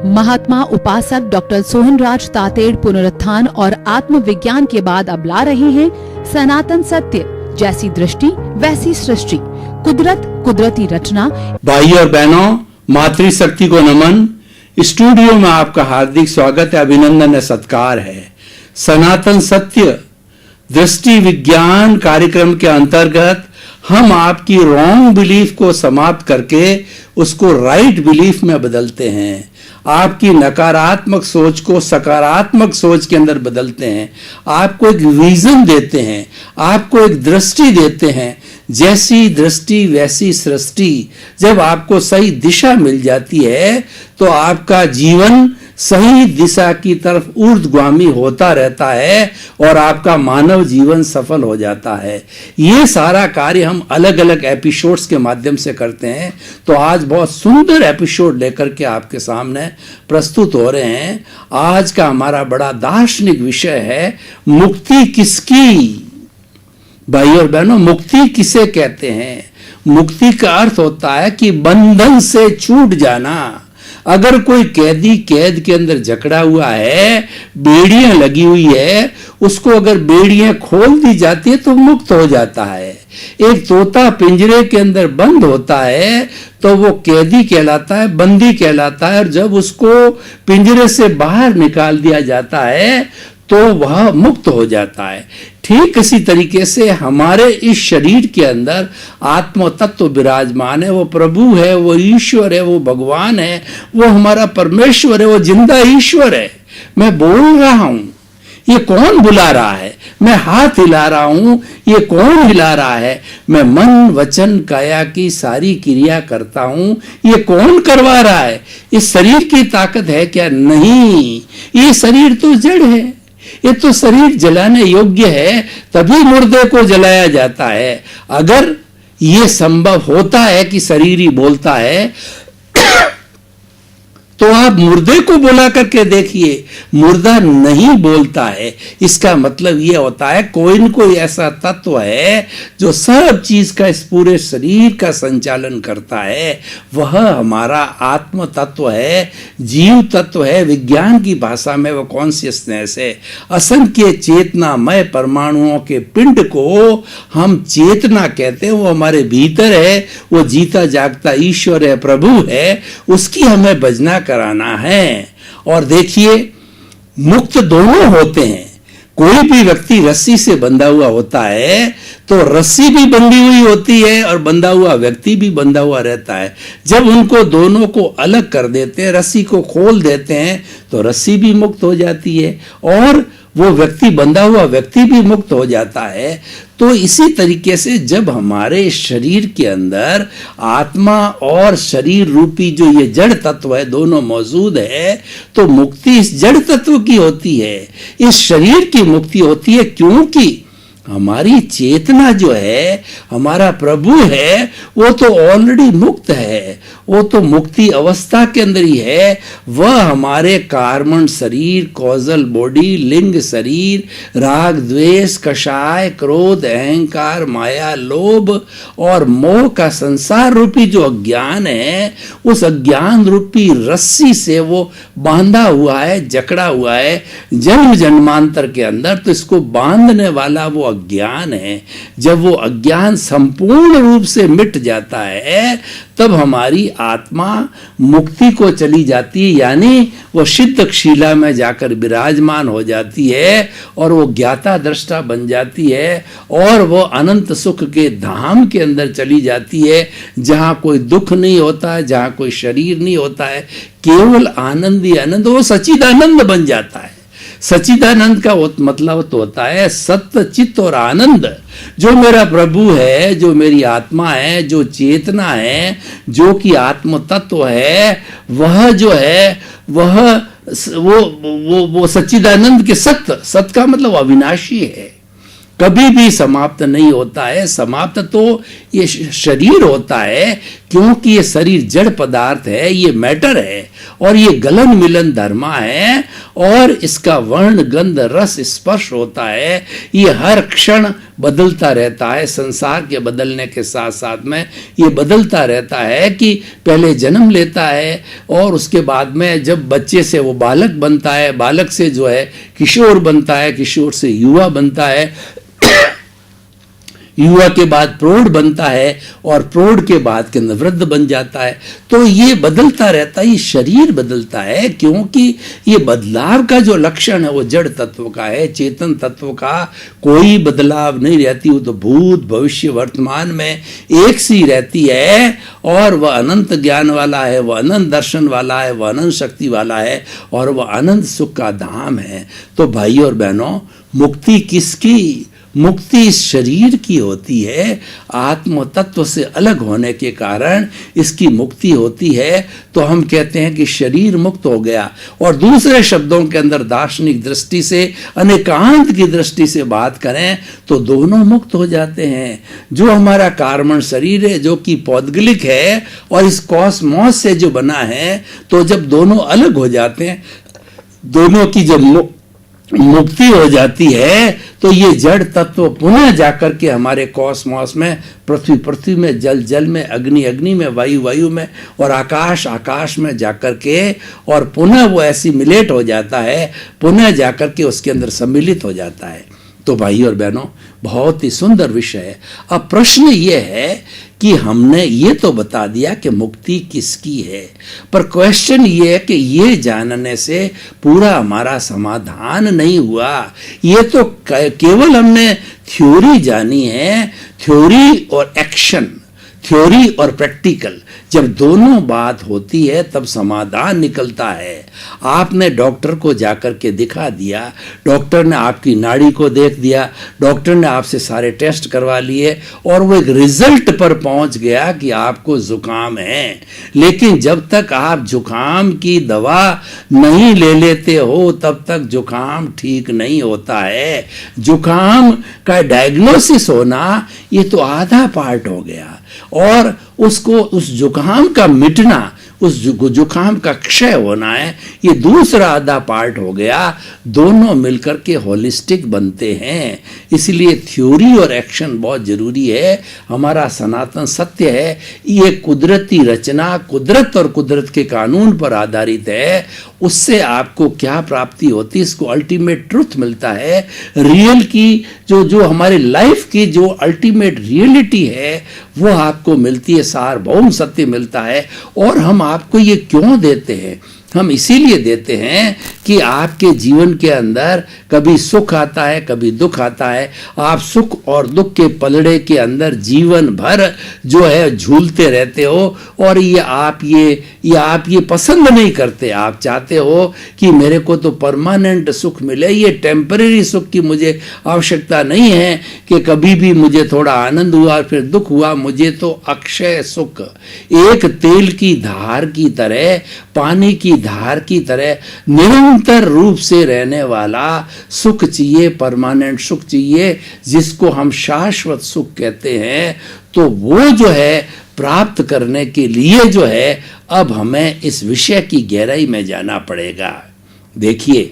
महात्मा उपासक डॉक्टर सोहनराज तातेड़ पुनरुत्थान और आत्मविज्ञान के बाद अब ला रहे हैं सनातन सत्य, जैसी दृष्टि वैसी सृष्टि, कुदरत कुदरती रचना। भाई और बहनों, मातृशक्ति को नमन। स्टूडियो में आपका हार्दिक स्वागत है, अभिनंदन है, सत्कार है। सनातन सत्य दृष्टि विज्ञान कार्यक्रम के अंतर्गत हम आपकी रॉन्ग बिलीफ को समाप्त करके उसको राइट बिलीफ में बदलते हैं। आपकी नकारात्मक सोच को सकारात्मक सोच के अंदर बदलते हैं। आपको एक विजन देते हैं, आपको एक दृष्टि देते हैं। जैसी दृष्टि वैसी सृष्टि। जब आपको सही दिशा मिल जाती है तो आपका जीवन सही दिशा की तरफ ऊर्ध्वगामी होता रहता है और आपका मानव जीवन सफल हो जाता है। ये सारा कार्य हम अलग अलग एपिसोड्स के माध्यम से करते हैं। तो आज बहुत सुंदर एपिसोड लेकर के आपके सामने प्रस्तुत हो रहे हैं। आज का हमारा बड़ा दार्शनिक विषय है, मुक्ति किसकी। भाई और बहनों, मुक्ति किसे कहते हैं? मुक्ति का अर्थ होता है कि बंधन से छूट जाना। अगर कोई कैदी कैद के अंदर जकड़ा हुआ है, बेड़ियां लगी हुई है, उसको अगर बेड़ियां खोल दी जाती है तो मुक्त हो जाता है। एक तोता पिंजरे के अंदर बंद होता है तो वो कैदी कहलाता है, बंदी कहलाता है, और जब उसको पिंजरे से बाहर निकाल दिया जाता है तो वह मुक्त हो जाता है। ठीक इसी तरीके से हमारे इस शरीर के अंदर आत्म तत्व विराजमान है। वो प्रभु है, वो ईश्वर है, वो भगवान है, वो हमारा परमेश्वर है, वो जिंदा ईश्वर है। मैं बोल रहा हूं, ये कौन बुला रहा है? मैं हाथ हिला रहा हूं, ये कौन हिला रहा है? मैं मन वचन काया की सारी क्रिया करता हूं, ये कौन करवा रहा है? इस शरीर की ताकत है क्या? नहीं, ये शरीर तो जड़ है। ये तो शरीर जलाने योग्य है, तभी मुर्दे को जलाया जाता है। अगर ये संभव होता है कि शरीर ही बोलता है तो आप मुर्दे को बुला करके देखिए, मुर्दा नहीं बोलता है। इसका मतलब यह होता है कोई न कोई ऐसा तत्व है जो सब चीज का, इस पूरे शरीर का संचालन करता है। वह हमारा आत्म तत्व है, जीव तत्व है। विज्ञान की भाषा में वह कॉन्शियसनेस है। असंख्य चेतनामय परमाणुओं के पिंड को हम चेतना कहते हैं। वो हमारे भीतर है, वो जीता जागता ईश्वर है, प्रभु है। उसकी हमें भजना कराना है। और देखिए, मुक्त दोनों होते हैं। कोई भी व्यक्ति रस्सी से बंधा हुआ होता है तो रस्सी भी बंधी हुई होती है और बंधा हुआ व्यक्ति भी बंधा हुआ रहता है। जब उनको दोनों को अलग कर देते हैं, रस्सी को खोल देते हैं, तो रस्सी भी मुक्त हो जाती है और वो व्यक्ति, बंधा हुआ व्यक्ति भी मुक्त हो जाता है। तो इसी तरीके से जब हमारे शरीर के अंदर आत्मा और शरीर रूपी जो ये जड़ तत्व है, दोनों मौजूद है, तो मुक्ति इस जड़ तत्व की होती है, इस शरीर की मुक्ति होती है। क्योंकि हमारी चेतना जो है, हमारा प्रभु है, वो तो ऑलरेडी मुक्त है। वो तो मुक्ति अवस्था के अंदर ही है। वह हमारे कार्मण शरीर, कॉजल बॉडी, लिंग शरीर, राग द्वेष, कषाय, क्रोध, अहंकार, माया, लोभ और मोह का संसार रूपी जो अज्ञान है, उस अज्ञान रूपी रस्सी से वो बांधा हुआ है, जकड़ा हुआ है जन्म जन्मांतर के अंदर। तो इसको बांधने वाला वो अज्ञान है। जब वो अज्ञान संपूर्ण रूप से मिट जाता है तब हमारी आत्मा मुक्ति को चली जाती है, यानी वो सिद्ध शिला में जाकर विराजमान हो जाती है और वो ज्ञाता दृष्टा बन जाती है और वो अनंत सुख के धाम के अंदर चली जाती है, जहां कोई दुख नहीं होता है, जहां कोई शरीर नहीं होता है, केवल आनंद ही आनंद। वो सच्चिदानंद बन जाता है। सच्चिदानंद का मतलब तो होता है सत्य, चित्त और आनंद। जो मेरा प्रभु है, जो मेरी आत्मा है, जो चेतना है, जो कि आत्म तत्व है, वह जो है वह वो सच्चिदानंद के सत्य का मतलब अविनाशी है, कभी भी समाप्त नहीं होता है। समाप्त तो ये शरीर होता है, क्योंकि ये शरीर जड़ पदार्थ है, ये मैटर है और ये गलन मिलन धर्मा है और इसका वर्ण गंध रस स्पर्श होता है। ये हर क्षण बदलता रहता है। संसार के बदलने के साथ साथ में ये बदलता रहता है कि पहले जन्म लेता है और उसके बाद में जब बच्चे से वो बालक बनता है, बालक से जो है किशोर बनता है, किशोर से युवा बनता है, युवा के बाद प्रौढ़ बनता है और प्रौढ़ के बाद के वृद्ध बन जाता है। तो ये बदलता रहता है, ये शरीर बदलता है, क्योंकि ये बदलाव का जो लक्षण है वो जड़ तत्व का है। चेतन तत्व का कोई बदलाव नहीं रहती, वो तो भूत भविष्य वर्तमान में एक सी रहती है और वह अनंत ज्ञान वाला है, वह अनंत दर्शन वाला है, वह अनंत शक्ति वाला है और वह अनंत सुख का धाम है। तो भाई और बहनों, मुक्ति किसकी? मुक्ति इस शरीर की होती है। आत्म तत्व से अलग होने के कारण इसकी मुक्ति होती है। तो हम कहते हैं कि शरीर मुक्त हो गया। और दूसरे शब्दों के अंदर दार्शनिक दृष्टि से, अनेकांत की दृष्टि से बात करें तो दोनों मुक्त हो जाते हैं। जो हमारा कार्बन शरीर है, जो कि पौद्गलिक है और इस कॉस्मोस से जो बना है, तो जब दोनों अलग हो जाते हैं, दोनों की जब मुक्ति हो जाती है, तो ये जड़ तत्व पुनः जाकर के हमारे कॉस्मोस में, पृथ्वी में, जल में, अग्नि में, वायु में और आकाश में जाकर के और पुनः वो एसिमिलेट हो जाता है, पुनः जाकर के उसके अंदर सम्मिलित हो जाता है। तो भाई और बहनों, बहुत ही सुंदर विषय है। अब प्रश्न ये है कि हमने ये तो बता दिया कि मुक्ति किसकी है, पर क्वेश्चन ये है कि ये जानने से पूरा हमारा समाधान नहीं हुआ। ये तो केवल हमने थ्योरी जानी है, थ्योरी और एक्शन, थ्योरी और प्रैक्टिकल जब दोनों बात होती है तब समाधान निकलता है। आपने डॉक्टर को जाकर के दिखा दिया, डॉक्टर ने आपकी नाड़ी को देख दिया, डॉक्टर ने आपसे सारे टेस्ट करवा लिए और वो एक रिजल्ट पर पहुंच गया कि आपको जुकाम है। लेकिन जब तक आप जुकाम की दवा नहीं ले लेते हो तब तक जुकाम ठीक नहीं होता है। जुकाम का डायग्नोसिस होना ये तो आधा पार्ट हो गया और उसको, उस जुकाम का मिटना, उस जुकाम का क्षय होना है, ये दूसरा आधा पार्ट हो गया। दोनों मिलकर के होलिस्टिक बनते हैं। इसलिए थ्योरी और एक्शन बहुत जरूरी है। हमारा सनातन सत्य है, ये कुदरती रचना, कुदरत और कुदरत के कानून पर आधारित है। उससे आपको क्या प्राप्ति होती है, इसको अल्टीमेट ट्रुथ मिलता है। रियल की जो हमारे लाइफ की जो अल्टीमेट रियलिटी है वो आपको मिलती है, सार्वभौम सत्य मिलता है। और हम आपको ये क्यों देते हैं? हम इसीलिए देते हैं कि आपके जीवन के अंदर कभी सुख आता है, कभी दुख आता है। आप सुख और दुख के पलड़े के अंदर जीवन भर जो है झूलते रहते हो और ये आप ये पसंद नहीं करते। आप चाहते हो कि मेरे को तो परमानेंट सुख मिले, ये टेम्परेरी सुख की मुझे आवश्यकता नहीं है कि कभी भी मुझे थोड़ा आनंद हुआ फिर दुख हुआ। मुझे तो अक्षय सुख, एक तेल की धार की तरह, पानी की धार की तरह निरंतर रूप से रहने वाला सुख चाहिए, परमानेंट सुख चाहिए, जिसको हम शाश्वत सुख कहते हैं। तो वो जो है प्राप्त करने के लिए जो है अब हमें इस विषय की गहराई में जाना पड़ेगा। देखिए,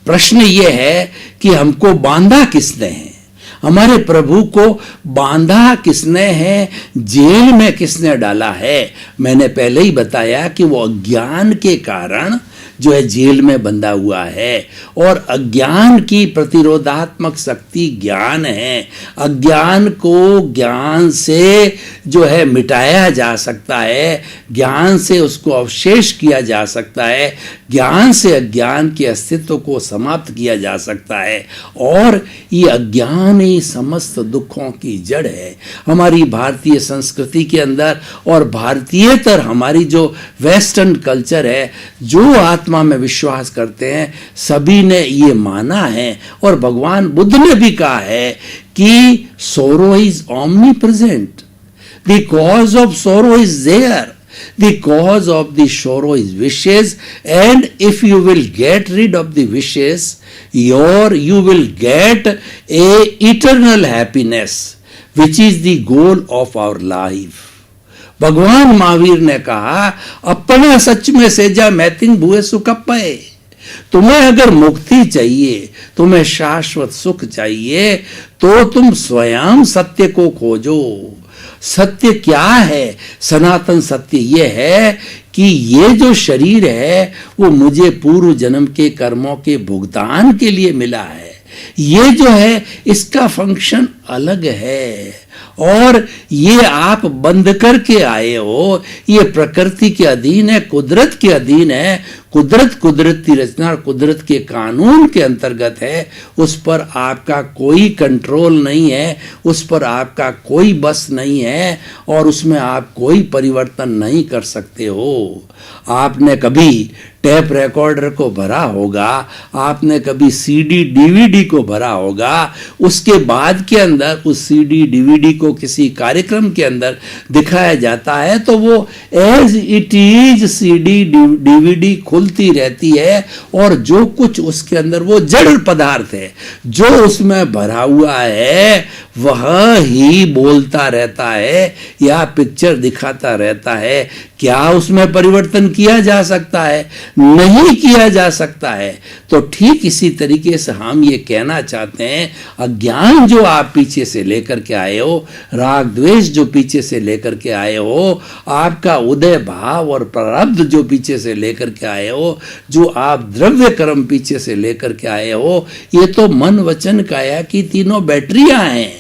प्रश्न ये है कि हमको बांधा किसने है? हमारे प्रभु को बांधा किसने है? जेल में किसने डाला है? मैंने पहले ही बताया कि वो अज्ञान के कारण जो है जेल में बंधा हुआ है और अज्ञान की प्रतिरोधात्मक शक्ति ज्ञान है। अज्ञान को ज्ञान से जो है मिटाया जा सकता है, ज्ञान से उसको अवशेष किया जा सकता है, ज्ञान से अज्ञान के अस्तित्व को समाप्त किया जा सकता है। और ये अज्ञान ही समस्त दुखों की जड़ है। हमारी भारतीय संस्कृति के अंदर और भारतीयतर हमारी जो वेस्टर्न कल्चर है, जो आत्मा में विश्वास करते हैं, सभी ने ये माना है और भगवान बुद्ध ने भी कहा है कि sorrow is omnipresent, the cause of sorrow is there, the cause of the sorrow is wishes, and if you will get rid of the wishes, you will get a eternal happiness, which is the goal of our life. भगवान महावीर ने कहा, अपना सच में सेजा मैतिंग भुए सुखप्पए। तुम्हें अगर मुक्ति चाहिए, तुम्हें शाश्वत सुख चाहिए, तो तुम स्वयं सत्य को खोजो। सत्य क्या है? सनातन सत्य ये है कि ये जो शरीर है वो मुझे पूर्व जन्म के कर्मों के भुगतान के लिए मिला है। ये जो है इसका फंक्शन अलग है और ये आप बंद करके आए हो। ये प्रकृति के अधीन है, कुदरत के अधीन है। कुदरत कुदरती रचना और कुदरत के कानून के अंतर्गत है। उस पर आपका कोई कंट्रोल नहीं है, उस पर आपका कोई बस नहीं है और उसमें आप कोई परिवर्तन नहीं कर सकते हो। आपने कभी टेप रिकॉर्डर को भरा होगा, आपने कभी सीडी डीवीडी को भरा होगा, उसके बाद के अंदर उस सीडी डीवीडी को किसी कार्यक्रम के अंदर दिखाया जाता है तो वो as it is CD DVD खुलती रहती है और जो कुछ उसके अंदर वो जड़ पदार्थ है जो उसमें भरा हुआ है वह ही बोलता रहता है या पिक्चर दिखाता रहता है। क्या उसमें परिवर्तन किया जा सकता है? नहीं किया जा सकता है। तो ठीक इसी तरीके से हम ये कहना चाहते हैं, अज्ञान जो आप पीछे से लेकर के आए हो, राग द्वेष जो पीछे से लेकर के आए हो, आपका उदय भाव और प्रारब्ध जो पीछे से लेकर के आए हो, जो आप द्रव्य कर्म पीछे से लेकर के आए हो, ये तो मन वचन काया की तीनों बैटरियां हैं।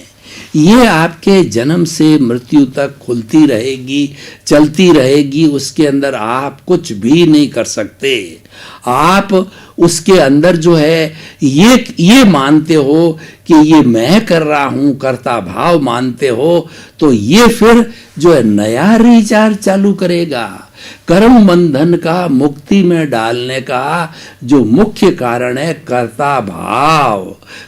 ये आपके जन्म से मृत्यु तक खुलती रहेगी, चलती रहेगी। उसके अंदर आप कुछ भी नहीं कर सकते। आप उसके अंदर जो है ये मानते हो कि ये मैं कर रहा हूं, कर्ता भाव मानते हो, तो ये फिर जो है नया रिचार्ज चालू करेगा। कर्म बंधन का मुक्ति में डालने का जो मुख्य कारण है कर्ता भाव।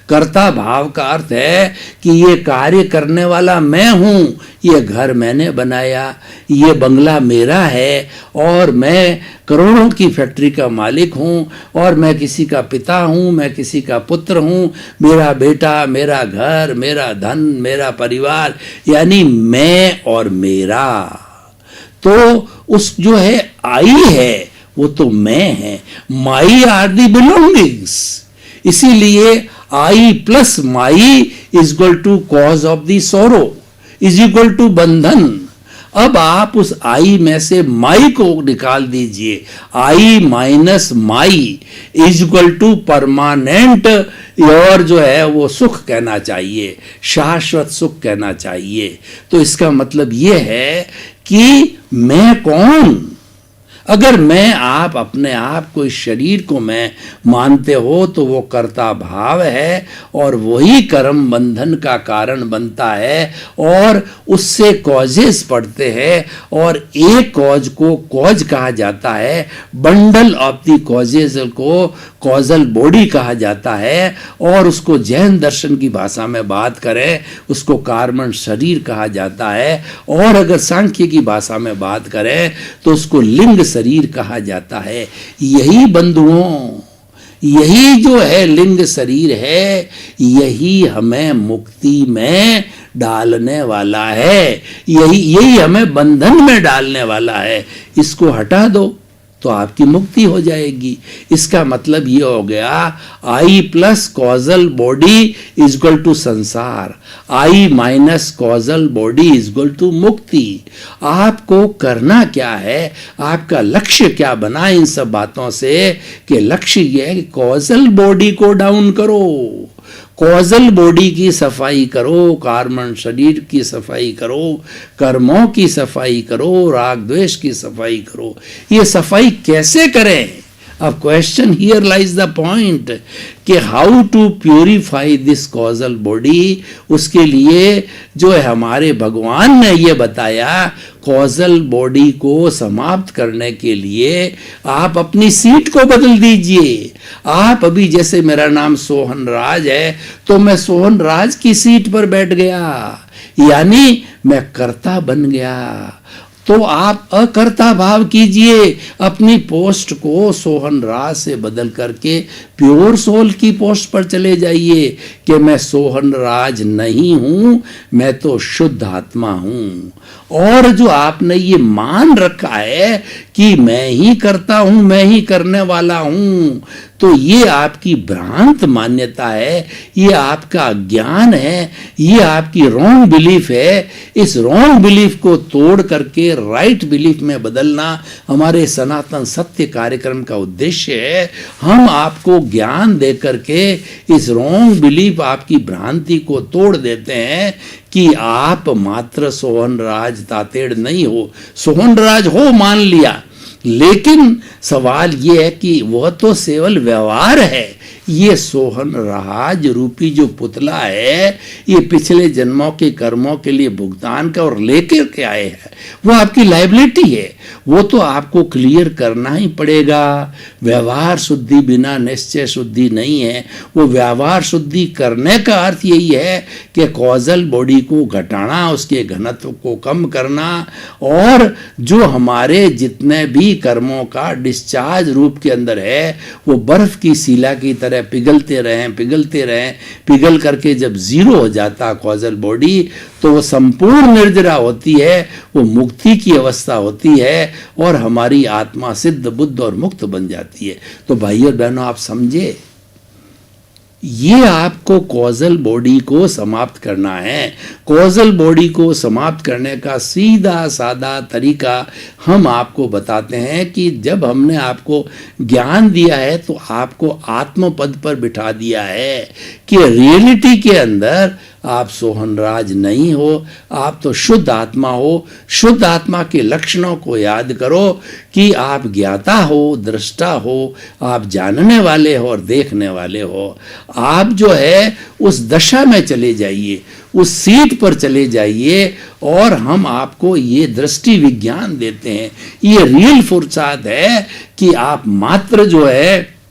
कर्ता भाव का अर्थ है कि ये कार्य करने वाला मैं हूं, ये घर मैंने बनाया, ये बंगला मेरा है और मैं करोड़ों की फैक्ट्री का मालिक हूं और मैं किसी का पिता हूं, मैं किसी का पुत्र हूं, मेरा बेटा, मेरा घर, मेरा धन, मेरा परिवार, यानी मैं और मेरा। तो उस जो है आई है वो तो मैं है। My are the belongings. इसीलिए I plus my is equal to cause of the sorrow, is equal to बंधन। अब आप उस आई में से माई को निकाल दीजिए। I minus my is equal to permanent और जो है वो सुख कहना चाहिए, शाश्वत सुख कहना चाहिए। तो इसका मतलब ये है कि मैं कौन? अगर मैं आप अपने आप को, इस शरीर को मैं मानते हो तो वो कर्ता भाव है और वही कर्म बंधन का कारण बनता है और उससे कॉजेस पड़ते हैं और एक कॉज को कॉज कहा जाता है, बंडल ऑफ द कॉजेस को कॉजल बॉडी कहा जाता है और उसको जैन दर्शन की भाषा में बात करें उसको कार्बन शरीर कहा जाता है और अगर सांख्य की भाषा में बात करें तो उसको लिंग शरीर कहा जाता है। यही बंधुओं, यही जो है लिंग शरीर है, यही हमें मुक्ति में डालने वाला है, यही हमें बंधन में डालने वाला है। इसको हटा दो तो आपकी मुक्ति हो जाएगी। इसका मतलब ये हो गया I plus causal body is equal to संसार, I minus causal body is equal to मुक्ति। आपको करना क्या है, आपका लक्ष्य क्या बना इन सब बातों से कि लक्ष्य ये है कि कॉजल बॉडी को डाउन करो, कॉजल बॉडी की सफाई करो, कार्बन शरीर की सफाई करो, कर्मों की सफाई करो, राग द्वेष की सफाई करो। ये सफाई कैसे करें? अब question here lies the point कि how to purify this causal body. उसके लिए जो है हमारे भगवान ने ये बताया, कॉजल बॉडी को समाप्त करने के लिए आप अपनी सीट को बदल दीजिए। आप अभी जैसे मेरा नाम सोहन राज है तो मैं सोहन राज की सीट पर बैठ गया, यानी मैं कर्ता बन गया। तो आप अकर्ता भाव कीजिए, अपनी पोस्ट को सोहन राज से बदल करके प्योर सोल की पोस्ट पर चले जाइए कि मैं सोहन राज नहीं हूं, मैं तो शुद्ध आत्मा हूं। और जो आपने ये मान रखा है कि मैं ही करता हूं, मैं ही करने वाला हूं, तो ये आपकी भ्रांत मान्यता है, ये आपका अज्ञान है, ये आपकी रॉन्ग बिलीफ है। इस रॉन्ग बिलीफ को तोड़ करके राइट बिलीफ में बदलना हमारे सनातन सत्य कार्यक्रम का उद्देश्य है। हम आपको ज्ञान दे करके इस रॉन्ग बिलीफ, आपकी भ्रांति को तोड़ देते हैं कि आप मात्र सोहनराज तातेड़ नहीं हो। सोहनराज हो, मान लिया, लेकिन सवाल ये है कि वह तो केवल व्यवहार है। ये सोहनराज रूपी जो पुतला है, ये पिछले जन्मों के कर्मों के लिए भुगतान का और लेकर के आए हैं, वो आपकी लायबिलिटी है, वो तो आपको क्लियर करना ही पड़ेगा। व्यवहार शुद्धि बिना निश्चय शुद्धि नहीं है। वो व्यवहार शुद्धि करने का अर्थ यही है कि कॉजल बॉडी को घटाना, उसके घनत्व को कम करना, और जो हमारे जितने भी कर्मों का डिस्चार्ज रूप के अंदर है, वो बर्फ की शिला की तरह पिघलते रहें, पिघलते रहें, पिघल करके जब जीरो हो जाता कॉजल बॉडी, तो वो संपूर्ण निर्जरा होती है, वो मुक्ति की अवस्था होती है, और हमारी आत्मा सिद्ध बुद्ध और मुक्त बन जाती है। तो भाइयों और बहनों, आप समझे, ये आपको कॉजल बॉडी को समाप्त करना है। कॉजल बॉडी को समाप्त करने का सीधा साधा तरीका हम आपको बताते हैं कि जब हमने आपको ज्ञान दिया है तो आपको आत्मपद पर बिठा दिया है कि रियलिटी के अंदर आप सोहनराज नहीं हो, आप तो शुद्ध आत्मा हो। शुद्ध आत्मा के लक्षणों को याद करो कि आप ज्ञाता हो, दृष्टा हो, आप जानने वाले हो और देखने वाले हो। आप जो है उस दशा में चले जाइए, उस सीट पर चले जाइए, और हम आपको ये दृष्टि विज्ञान देते हैं। ये रियल फुर्सत है कि आप मात्र जो है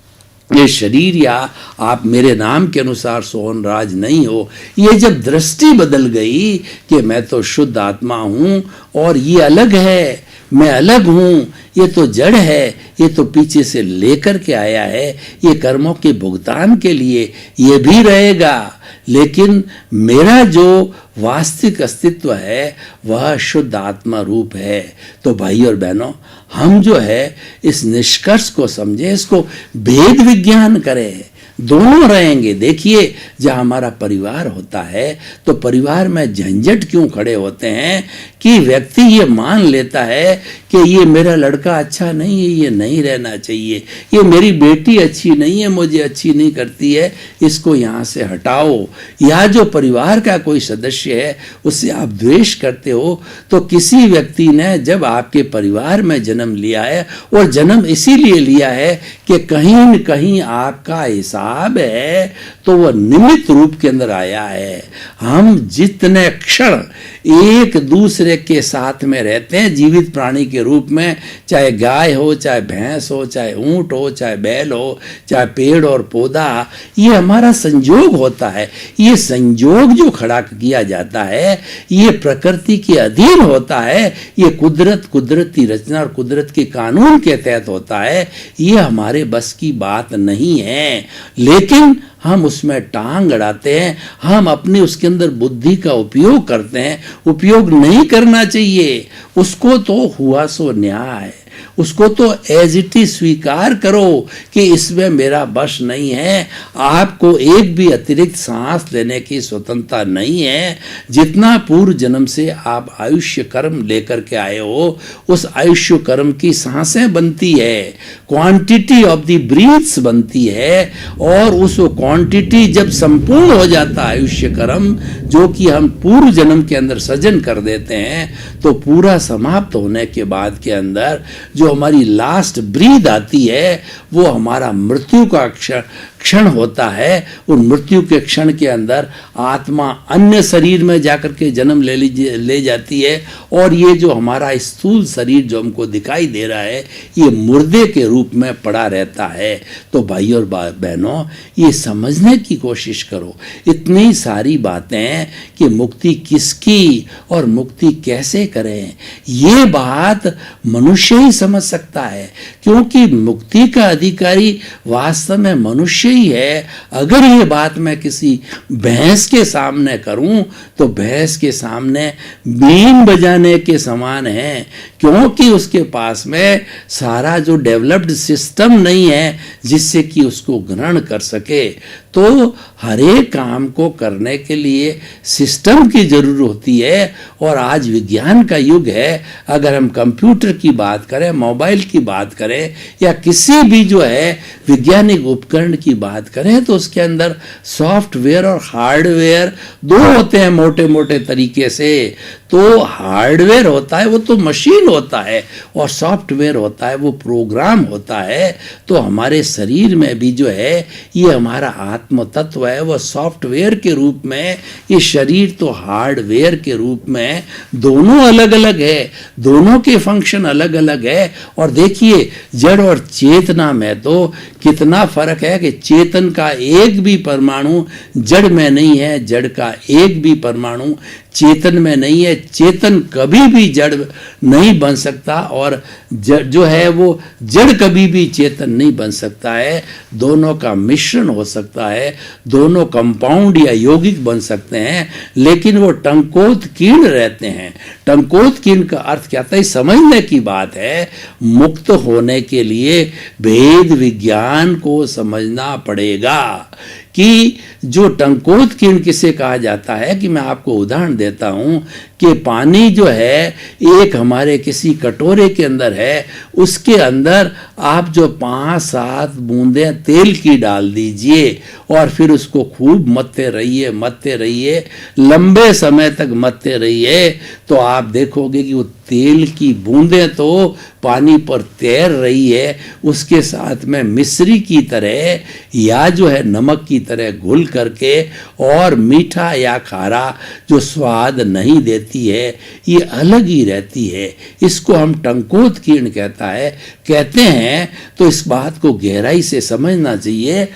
ये शरीर या आप मेरे नाम के अनुसार सोहनराज नहीं हो। ये जब दृष्टि बदल गई कि मैं तो शुद्ध आत्मा हूं और ये अलग है, मैं अलग हूं, ये तो जड़ है, ये तो पीछे से लेकर के आया है, ये कर्मों के भुगतान के लिए ये भी रहेगा, लेकिन मेरा जो वास्तविक अस्तित्व है वह शुद्ध आत्मा रूप है। तो भाई और बहनों, हम जो है इस निष्कर्ष को समझे, इसको भेद विज्ञान करें, दोनों रहेंगे। देखिए, जहाँ हमारा परिवार होता है तो परिवार में झंझट क्यों खड़े होते हैं कि व्यक्ति ये मान लेता है कि ये मेरा लड़का अच्छा नहीं है, ये नहीं रहना चाहिए, ये मेरी बेटी अच्छी नहीं है, मुझे अच्छी नहीं करती है, इसको यहाँ से हटाओ। या जो परिवार का कोई सदस्य है उससे आप द्वेष करते हो, तो किसी व्यक्ति ने जब आपके परिवार में जन्म लिया है, और जन्म इसीलिए लिया है कि कहीं न कहीं आपका हिसाब है, तो वह निमित्त रूप के अंदर आया है। हम जितने क्षण एक दूसरे के साथ में रहते हैं जीवित प्राणी के रूप में, चाहे गाय हो, चाहे भैंस हो, चाहे ऊंट हो, चाहे बैल हो, चाहे पेड़ और पौधा, ये हमारा संयोग होता है। ये संयोग जो खड़ा किया जाता है ये प्रकृति के अधीन होता है, ये कुदरती रचना और कुदरत के कानून के तहत होता है। ये हमारे बस की बात नहीं है, लेकिन हम उसमें टांग अड़ाते हैं, हम अपने उसके अंदर बुद्धि का उपयोग करते हैं। उपयोग नहीं करना चाहिए, उसको तो हुआ सो न्याय, उसको तो एज इट इज स्वीकार करो कि इसमें मेरा बस नहीं है। आपको एक भी अतिरिक्त सांस लेने की स्वतंत्रता नहीं है। जितना पूर्व जन्म से आप आयुष्य कर्म लेकर के आए हो, उस आयुष्य कर्म की सांसें बनती है, क्वांटिटी ऑफ द ब्रीथ्स बनती है, और उस क्वांटिटी जब संपूर्ण हो जाता है आयुष्य कर्म, जो कि हम पूर्व जन्म के अंदर सृजन कर देते हैं, तो पूरा समाप्त होने के बाद के अंदर जो हमारी लास्ट ब्रीथ आती है वो हमारा मृत्यु का क्षण होता है। उन मृत्यु के क्षण के अंदर आत्मा अन्य शरीर में जाकर के जन्म ले जाती है, और ये जो हमारा स्थूल शरीर जो हमको दिखाई दे रहा है ये मुर्दे के रूप में पड़ा रहता है। तो भाई और बहनों, ये समझने की कोशिश करो, इतनी सारी बातें कि मुक्ति किसकी और मुक्ति कैसे करें, ये बात मनुष्य ही समझ सकता है, क्योंकि मुक्ति का अधिकारी वास्तव में मनुष्य ही है। अगर ये बात मैं किसी भैंस के सामने करूं तो भैंस के सामने बीन बजाने के समान है, क्योंकि उसके पास में सारा जो डेवलप्ड सिस्टम नहीं है जिससे कि उसको ग्रहण कर सके। तो हर एक काम को करने के लिए सिस्टम की जरूरत होती है, और आज विज्ञान का युग है। अगर हम कंप्यूटर की बात करें, मोबाइल की बात करें, या किसी भी जो है वैज्ञानिक उपकरण की बात करें, तो उसके अंदर सॉफ्टवेयर और हार्डवेयर दो होते हैं मोटे मोटे तरीके से। तो हार्डवेयर होता है वो तो मशीन होता है, और सॉफ्टवेयर होता है वो प्रोग्राम होता है। तो हमारे शरीर में भी जो है ये हमारा आत्म तत्व है, वह सॉफ्टवेयर के रूप में, ये शरीर तो हार्डवेयर के रूप में। दोनों अलग अलग है, दोनों के फंक्शन अलग अलग है। और देखिए जड़ और चेतना में तो कितना फर्क है कि चेतन का एक भी परमाणु जड़ में नहीं है, जड़ का एक भी परमाणु चेतन में नहीं है। चेतन कभी भी जड़ नहीं बन सकता, और जड़ जो है वो जड़ कभी भी चेतन नहीं बन सकता है। दोनों का मिश्रण हो सकता है, दोनों कंपाउंड या यौगिक बन सकते हैं, लेकिन वो टंकोत्कीर्ण रहते हैं। टंकोत्कीर्ण का अर्थ क्या था, समझने की बात है। मुक्त होने के लिए भेद विज्ञान को समझना पड़ेगा कि जो टंकोत्कीर्ण किसे कहा जाता है, कि मैं आपको उदाहरण देता हूं कि पानी जो है एक हमारे किसी कटोरे के अंदर है, उसके अंदर आप जो 5-7 बूंदें तेल की डाल दीजिए, और फिर उसको खूब मथते रहिए, लंबे समय तक मथते रहिए, तो आप देखोगे कि वो तेल की बूंदें तो पानी पर तैर रही है, उसके साथ में मिश्री की तरह या जो है नमक की तरह घुल करके, और मीठा या खारा जो स्वाद नहीं देती है, ये अलग ही रहती है। इसको हम टंकोत्कीर्ण कहते हैं। तो इस बात को गहराई से समझना चाहिए।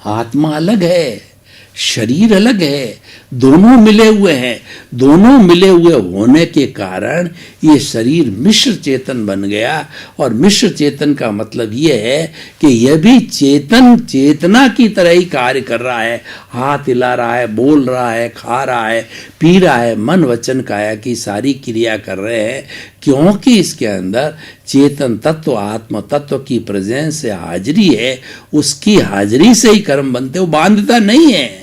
आत्मा अलग है, शरीर अलग है, दोनों मिले हुए हैं। दोनों मिले हुए होने के कारण ये शरीर मिश्र चेतन बन गया। और मिश्र चेतन का मतलब ये है कि यह भी चेतना की तरह ही कार्य कर रहा है। हाथ हिला रहा है, बोल रहा है, खा रहा है, पी रहा है, मन वचन काया की सारी क्रिया कर रहे हैं, क्योंकि इसके अंदर चेतन तत्व, आत्म तत्व की प्रेजेंस से हाजिरी है। उसकी हाजिरी से ही कर्म बनते, वो बांधता नहीं है।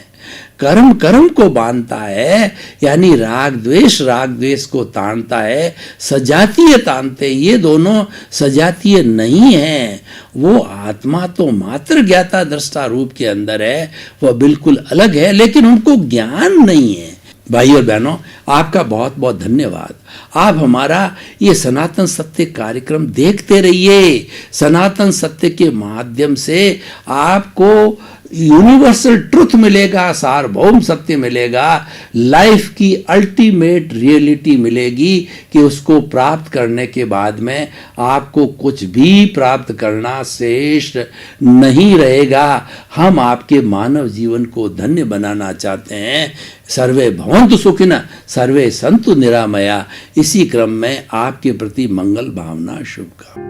कर्म कर्म को बांधता है, यानी राग द्वेष को तानता है, सजातीय तानते। ये दोनों सजातीय नहीं है। वो आत्मा तो मात्र ज्ञाता दृष्टा रूप के अंदर है, वह बिल्कुल अलग है, लेकिन उनको ज्ञान नहीं है। भाई और बहनों, आपका बहुत बहुत धन्यवाद। आप हमारा ये सनातन सत्य कार्यक्रम देखते रहिए। सनातन सत्य के माध्यम से आपको यूनिवर्सल ट्रुथ मिलेगा, सार्वभौम सत्य मिलेगा, लाइफ की अल्टीमेट रियलिटी मिलेगी, कि उसको प्राप्त करने के बाद में आपको कुछ भी प्राप्त करना शेष नहीं रहेगा। हम आपके मानव जीवन को धन्य बनाना चाहते हैं। सर्वे भवन्तु सुखिनः, सर्वे सन्तु निरामया। इसी क्रम में आपके प्रति मंगल भावना शुभकामना।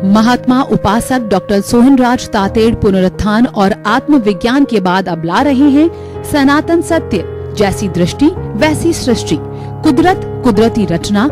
महात्मा उपासक डॉक्टर सोहनराज तातेड़ पुनरुत्थान और आत्मविज्ञान के बाद अब ला रहे हैं सनातन सत्य। जैसी दृष्टि वैसी सृष्टि, कुदरत कुदरती रचना